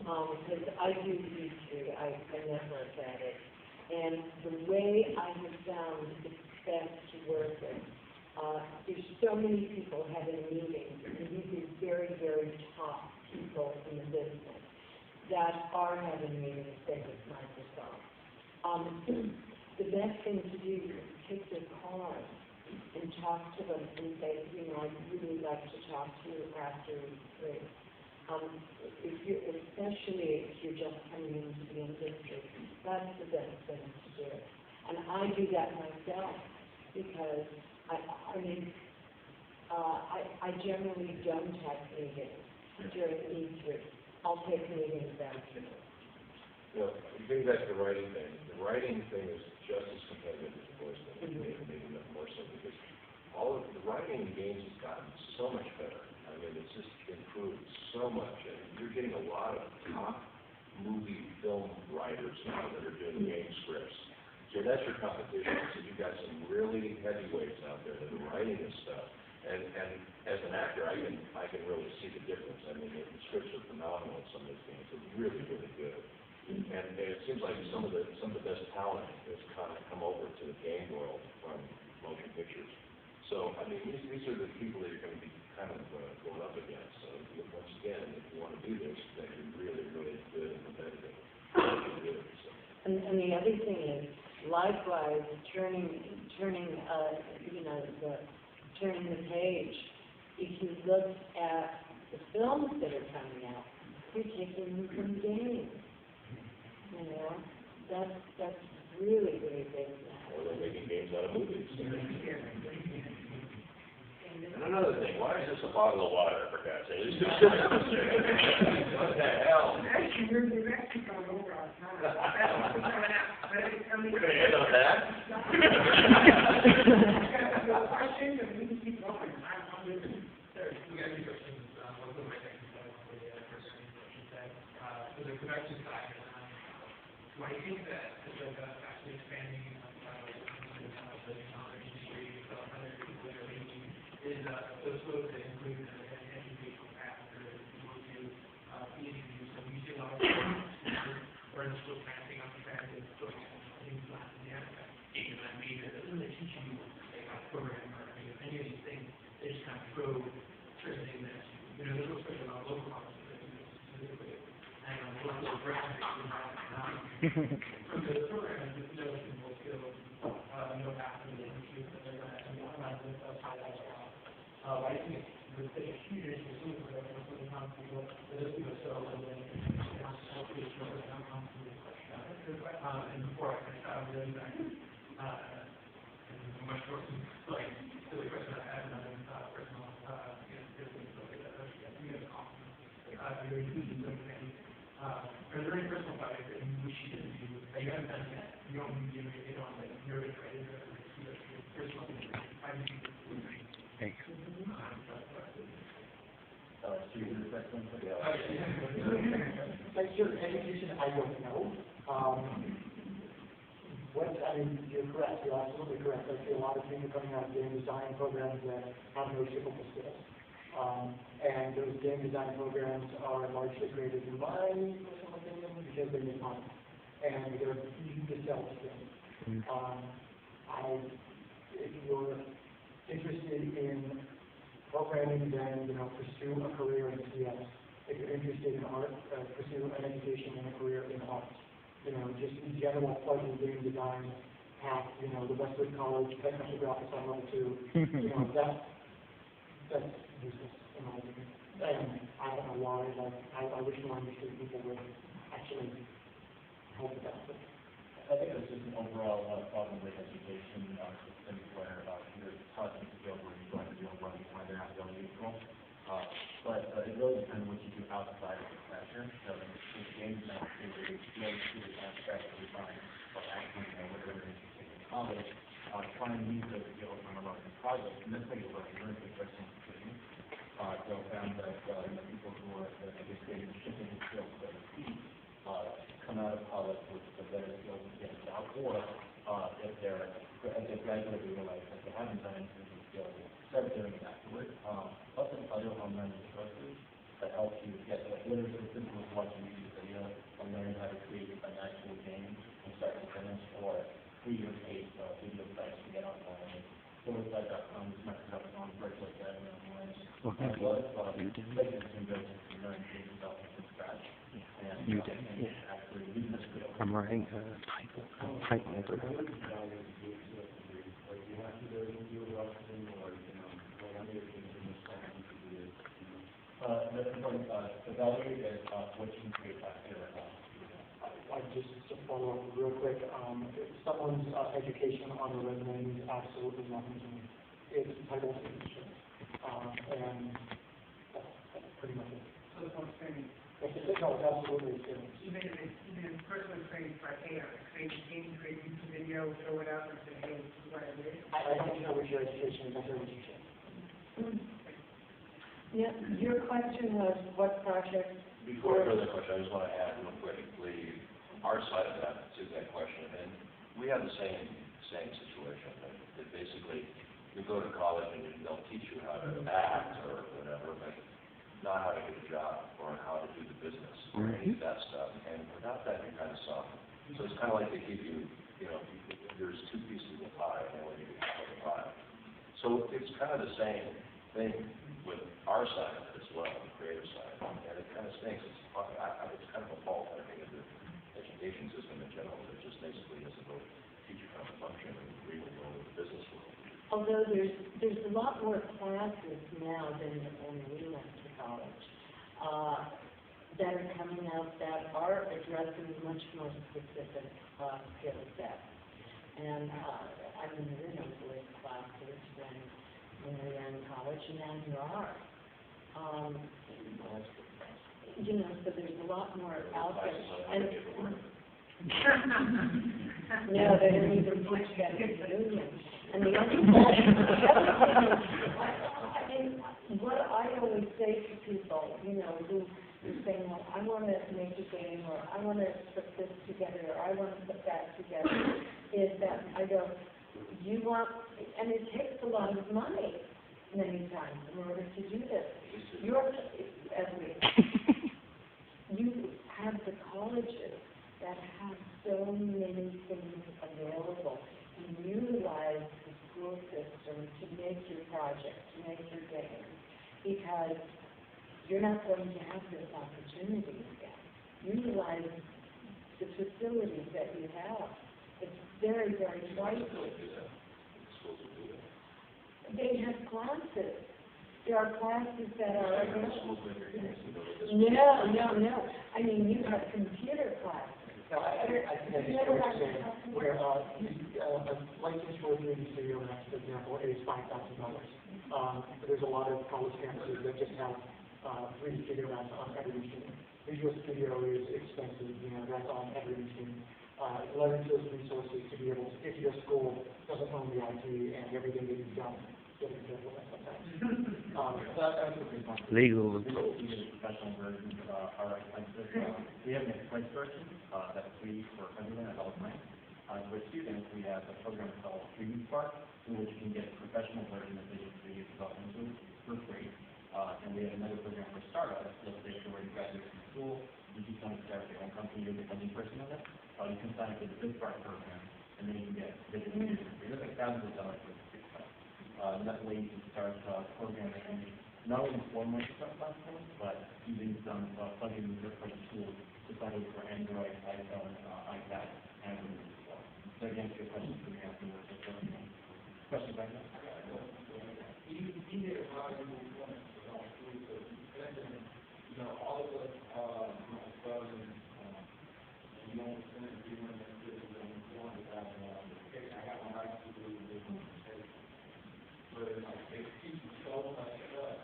because I do E3, I network at it, and the way I have found it's best to work with, there's so many people having meetings, and these are very, very top people in the business that are having meetings, say, with Microsoft. The best thing to do is take their card and talk to them and say, I'd really like to talk to you after E3. Especially if you're just coming into the industry, that's the best thing to do. And I do that myself because I generally don't have meetings during E3. I'll take meetings afterwards. Getting back to the writing thing is just as competitive as the voice thing, maybe more so, because all of the writing in games has gotten so much better. I mean, it's just improved so much, and you're getting a lot of top movie, film writers now that are doing game scripts. So that's your competition. So you've got some really heavyweights out there that are writing this stuff. And as an actor, I can really see the difference. I mean, the scripts are phenomenal in some of these games. They're really, really good. And it seems like some of the best talent has kind of come over to the game world from motion pictures. So, I mean, these are the people that you're going to be kind of going up against. So, once again, if you want to do this, then you're really, really good and competitive. And the other thing is, likewise, turning the page. If you look at the films that are coming out, you're taking them from games. That's really, really big now. Or they're making games out of movies. And another thing, why is this a bottle of water, for God's sake? It's too simple. What the hell? Actually, we're in Mexico over our time. We're going to end on that? I think that we can keep going. The production side, do I think that as actually expanding the industry, other people that are making, is those folks that include an educational path or people to feed you some music knowledge or in the school passing on the fact that going to things like the game that I made that doesn't really teach you like how to program or any of these things. They just kind of throw certain things at you. There's no special about local concepts specifically. And local graphics from the program, no simple skills, no path to the industry, but they're going to apply this outside as well. I think with such a huge issue for the people, that those people so and then hopefully it's really uncomfortable. And before I start really back, much more like silly question I had another personal business like that. You have confidence. You're including something. Are there any personal projects that you wish you didn't do that you haven't done yet? You don't need to do it on like you're excited or personal things. Thanks. Texture education, I don't know. You're correct. You're absolutely correct. I see a lot of people coming out of game design programs that have no typical skills. And those game design programs are largely created in my personal opinion because they make money. And they're easy to sell to them. If you're interested in programming, then pursue a career in CS. If you're interested in art, pursue an education and a career in art. Just in general, plug in game design, have the Westwood College technical graphics on level 2. That's useless in my opinion. And I don't know why. I wish more industry people would actually help with that. I think it's just an overall problem with education system where you're taught to feel where you're going to do and why they're not really useful. But it really depends on what you do outside of the classroom. So in game design, you really see the abstract of design, or actually, whatever it is you take in college, trying to use those skills on a learning project. And this thing is like learning professional decisions. So I found that people who are, getting shipping skills so to speak, come out of college with the better skills to get a job, or if they graduate, they realize that they haven't done anything with skills, start doing it afterwards. Also, other online resources that help you get the literally as simple as watching a YouTube video and learning how to create an actual game from start to finish, or create or tape video sites to get online. Suicide.com, Microsoft.com, works like that, and online. As well as places you can go to learn game development from scratch. And You did, and yeah. actually use the skill. I'm writing a typewriter. That's important, evaluate is what you can create after. Just to follow up real quick, someone's education on the resume means absolutely nothing to me. It's title signature. And that's pretty much it. So it's not training. No, it's absolutely true. Even personal training, like, hey, I create a game, create a YouTube video, throw it out and say, hey, this is what I did. I don't know what your education is, I heard what you said. Yeah, your question was what projects? Before I go to the question, I just want to add real quickly, our side of that, to that question, and we have the same situation, that basically, you go to college and they'll teach you how to act or whatever, but not how to get a job or how to do the business or any of that stuff, and without that, you're kind of soft. So it's kind of like they give you, there's two pieces of the pie, and they want you to half of the pie. So it's kind of the same thing with our side of it as well, the creative side, and it kind of stinks. It's kind of a fault, I think, of the education system in general, that just basically doesn't go teach you how to function and really go with the business world. Although there's a lot more classes now than when we went to college, that are coming out that are addressing much more specific skill sets. And I mean, there are no great classes when we were in college, and now there are. So there's a lot more out there. And no, they don't even teach that in the union. And the other thing, I mean, what I always say to people, who are saying, well, I want to make a game, or I want to put this together, or I want to put that together, is that I go, you want, and it takes a lot of money many times in order to do this. You have the colleges that have so many things available. You utilize the school system to make your project, to make your game, because you're not going to have this opportunity again. Utilize the facilities that you have. It's very, very vital. They have classes. There are classes that are available. No. I mean, you have computer classes. No, I think what you're saying, where a license for a 3D studio, for example, is $5,000. There's a lot of college campuses that just have 3D studio apps on every machine. Visual Studio is expensive, that's on every machine. Leverage those resources to be able to, if your school doesn't own the IT and everything that you've done, getting careful with sometimes. That's a good one. Legal. Professional versions are expensive. We have an expense version that's free for everyone at all times. For students, we have a program called 3D Spark, in which you can get a professional version of Visual Studio development tools for free. And we have another program for startups. Let's say you're already graduated from school, you just want to start your own company, you're the funding person of it. You can sign up for the BizSpark program, and then you can get Visual Studio for free. It's like thousands of dollars worth of free stuff. And that way you can start programming not only for Microsoft platforms, but using some plugins or tools to plug in for Android, iPhone, iPad, and Windows as well. So again, to your questions for me afterwards. Questions right now? All of us are struggling, you know, I got my life to do with this, but they teach you so much stuff,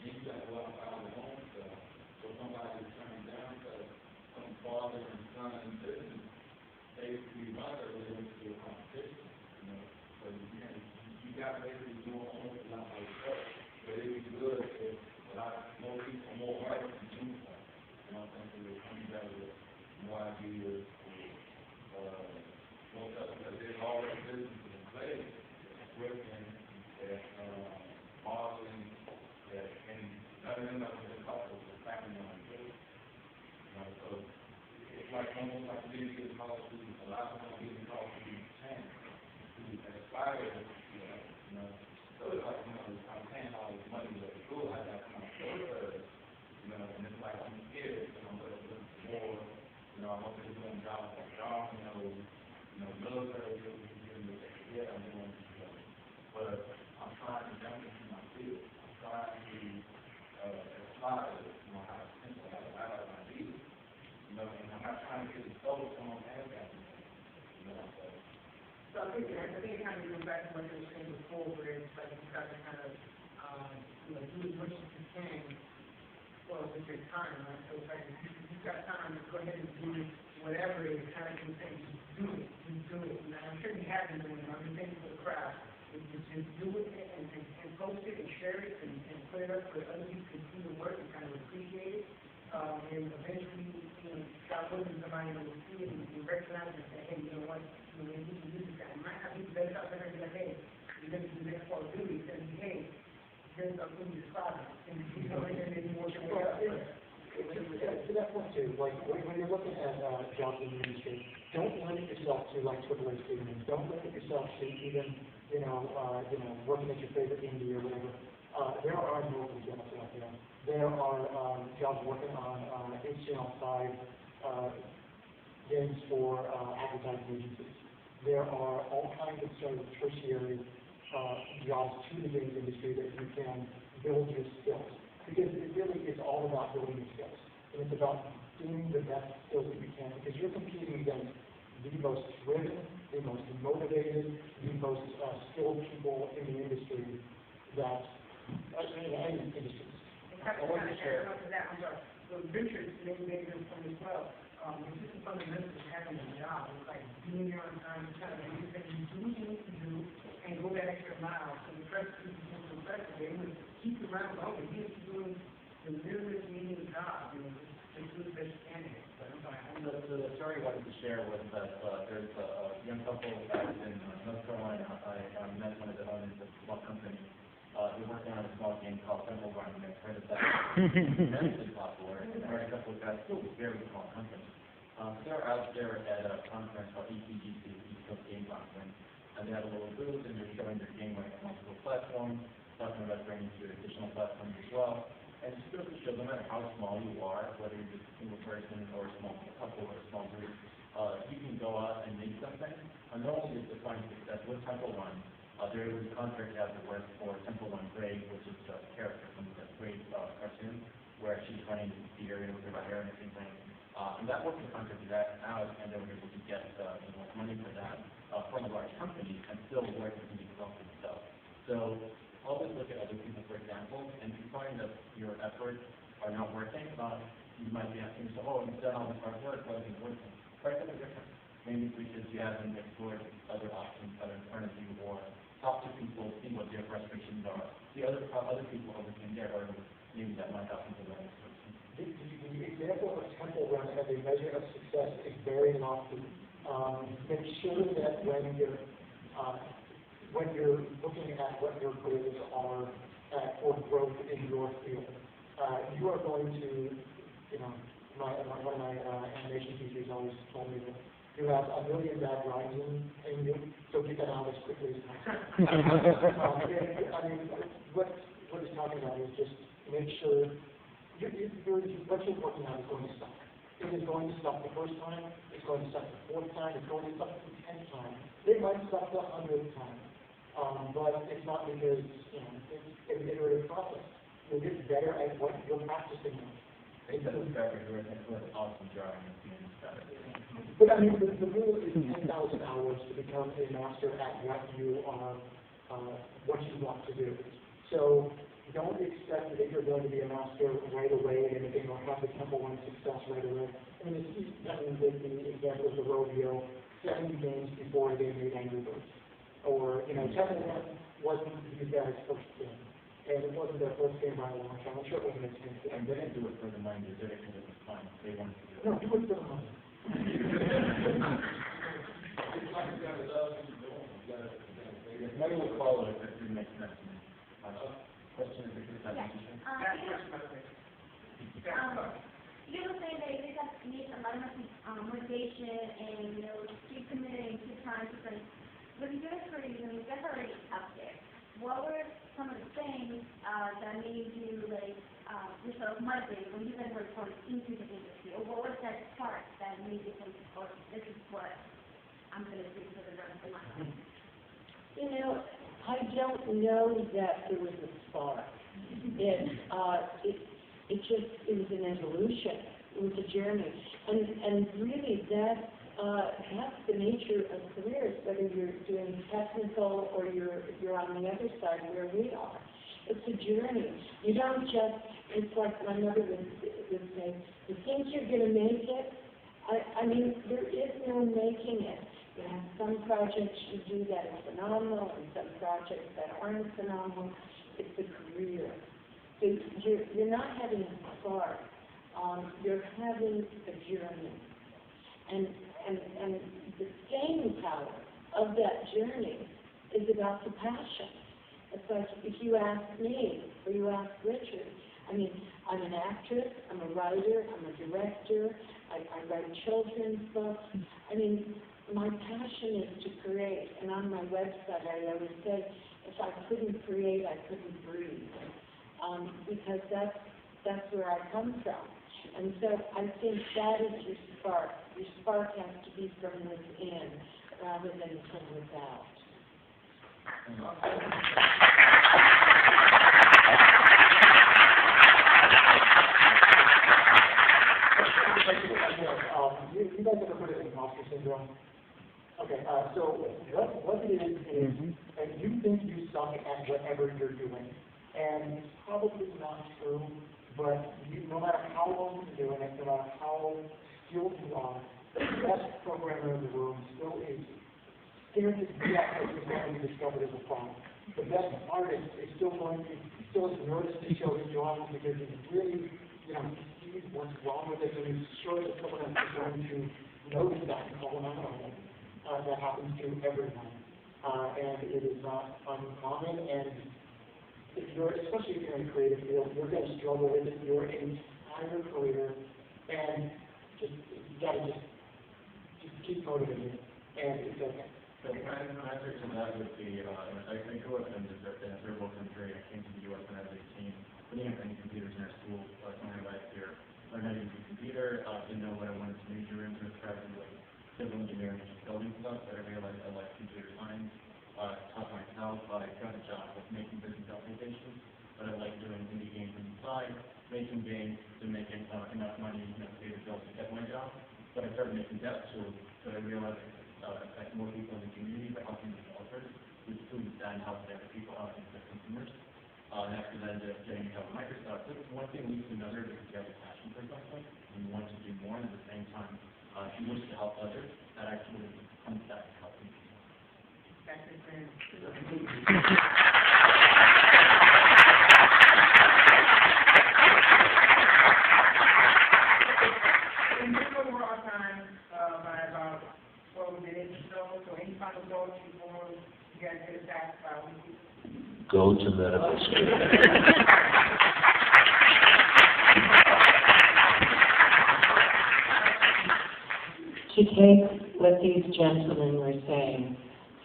you got to go outside of home stuff, so somebody is turning down because some father and son business, basically mother was into a competition, so you got to basically do a whole lot of stuff, but it would be good if a lot more people, more white people do something, it would come together with more ideas, what they're doing, job, military, yeah, I'm doing, but I'm trying to jump into my field. I'm trying to, apply, how to pencil, how to write out my deal. And I'm not trying to get it sold, someone has got it. So. So I think it kind of goes back to what you were saying before, where it's like you got to kind of, do as much as you can, well, with your time, right? So it's like, if you've got time, just go ahead and do whatever it is, kind of do things, just do it. Now, I'm sure you have been doing it, I'm just thinking for the crowd. Just do it and post it and share it and put it up so that other people can see the work and kind of appreciate it. And eventually, start looking at somebody who will see it and recognize it and say, hey, you know what, we can do this guy. You might have people that out there and be like, hey, you're going to do this for duty. It's going to be, hey, here's a movie project. And you know, and then you work your way up. To that point too, like when you're looking at jobs in the industry, don't limit yourself to like AAA students. Don't limit yourself to even working at your favorite indie or whatever. There are multiple jobs out there. There are jobs working on HTML5 games for advertising agencies. There are all kinds of sort of tertiary jobs to the games industry that you can build your skills. Because it really is all about building your skills. And it's about doing the best skills that you can, because you're competing against the most driven, the most motivated, the most skilled people in the industry that, in any industry. I want to share. I'm sorry. So Richard made this point as well. It's just a fundamental of having a job. It's like being there on time, kind of you do what you need to do, and go that extra mile. So the first people who they would keep you around longer. You just doing the literally meaning job. Just do the best you can. But I'm sorry. The story I wanted to share was that there's a young couple back in North Carolina. I met one of the owners of a small company. They're working on a small game called Temple Run, and I've heard of that. Immensely popular. And a couple of guys, still a very small company. They're out there at a conference called ECGC, East Coast Game Conference, and they have a little booth, and they're showing their game on multiple platforms, talking about bringing to additional platforms as well. And just goes to show, no matter how small you are, whether you're just a single person or a small couple or a small group, you can go out and make something. And not only is defining success with Temple Run, there was a contract out that worked for Temple Run Grade, which is a character from the Grade cartoon, where she's running the theater with her hair and everything. And that worked the contract that out, and they were able to get money for that from a large company and still work with the development themselves. So always look at other people, for example, and if you find that your efforts are not working, you might be asking yourself, oh, you've done all this hard work, why isn't it working? Try something different. Maybe because you haven't explored other options that are in front of you, or talk to people, see what their frustrations are, see other people overcame their hurdles, maybe that might help people learn. The example of Temple Run as a measure of success is very lofty. Make sure that when you're looking at what your goals are for growth in your field, you are going to, one of my animation teachers always told me that you have a million bad lines in you, so get that out as quickly as possible. What he's talking about is just make sure what you're working on is going to suck. It is going to suck the first time, it's going to suck the fourth time, it's going to suck the 10th time. It might suck the 100th time. But it's not because, it's an iterative process. You'll get better at what you're practicing on. I think that's very good. That's an awesome drawing. But I mean, the rule is 10,000 hours to become a master at what you are, what you want to do. So don't expect that you're going to be a master right away and you're going to have the Temple Run success right away. I mean, the example of the rodeo, 70 games before they made Angry Birds. Or, Temple Run wasn't these guys' first game. And it wasn't their first game by a long shot. I'm sure it wasn't a 10th game. And they didn't do it for the money, they did it because it was fun. They wanted to do it. No, do it for the money. Money will follow if it makes sense. Question is, is that you were saying that you have to need a lot of motivation and, keep committed and keep trying to things. But if you're for reason, that's already out there. What were some of the things that made you, yourself migrated, when you guys were reporting into the industry, or what was that part that made you think, oh, this is what I'm going to do for the rest of my life? You know, I don't know that there was a spark. It was an evolution. It was a journey. And really that's the nature of careers, whether you're doing technical or you're on the other side where we are. It's a journey. You don't just, it's like my mother would say, you think you're going to make it? I mean, there is no making it. You have some projects you do that are phenomenal and some projects that aren't phenomenal. It's a career. So you're not having a spark. You're having a journey. And the staying power of that journey is about the passion. It's like if you ask me or you ask Richard, I mean, I'm an actress, I'm a writer, I'm a director, I write children's books. I mean, my passion is to create, and on my website I always say, if I couldn't create, I couldn't breathe, because that's where I come from. And so I think that is your spark. Your spark has to be from within rather than from without. You guys ever heard of imposter syndrome? Okay, so what it is you think you suck at whatever you're doing, and it's probably not true, but no matter how long you're doing it, no matter how skilled you are, the best programmer in the room still is scared to death that he's going to be discovered as a problem. The best artist is still is nervous to show his drawings because he's really, sees what's wrong with it, and he's sure that someone else is going to notice that and call him out on it. That happens to everyone, and it is not uncommon. And especially if you're in a creative field, you're going to struggle with it your entire career, and you gotta just keep motivated, and it's okay. So my answer to that would be, I grew up in a third world country. I came to the U.S. when I was 18. We didn't have any computers in our school, so I spent my life here. I learned how to use a computer, didn't know what I wanted to major in, so I started with civil engineering and building stuff, but I realized I liked computer science. Taught myself, I got a job with making business applications, but I like doing indie games on the side, making games to make enough money, to pay the bills to get my job. But I started making dev tools, so I realized that more people in the community by helping developers, with students and help the other people out and the consumers. And after that, getting help with Microsoft. So one thing leads to another because you have a passion for something and you want to do more, and at the same time, you wish to help others. That actually comes back to helping people. We're on time by about 12 minutes or so. Any final thoughts before you guys get it back? Go to medical school. To take what these gentlemen were saying,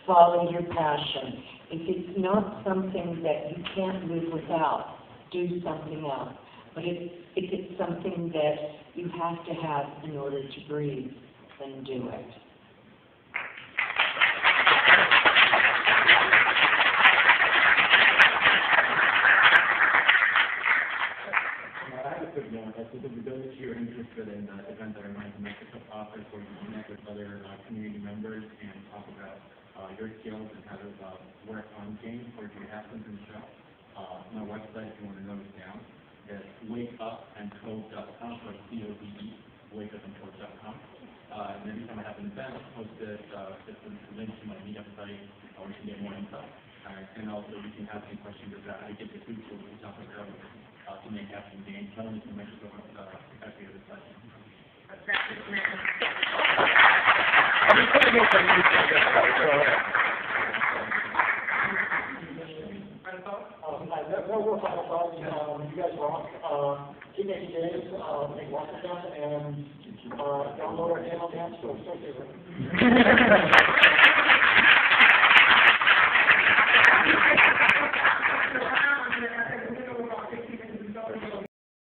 follow your passion. If it's not something that you can't live without, do something else. But if it's something that you have to have in order to breathe, then do it. I have a quick note. I think for those of you who are interested in events that are running the Microsoft Office, where you connect with other community members and talk about your skills and how to work on games, or if you have something to show, my website, if you want to note it down, is wakeupandcode.com, or CODE, wakeupandcode.com. And every time I have an event, I'll post it, just a link to my meetup site, or you can get more info. And also, you can have some questions about how to get the food tools we talked about earlier to make action games. Tell me some Microsoft after your discussion. No real final thoughts. You guys rock. Keep making games, make lots of them, and download our channel, so stay safe.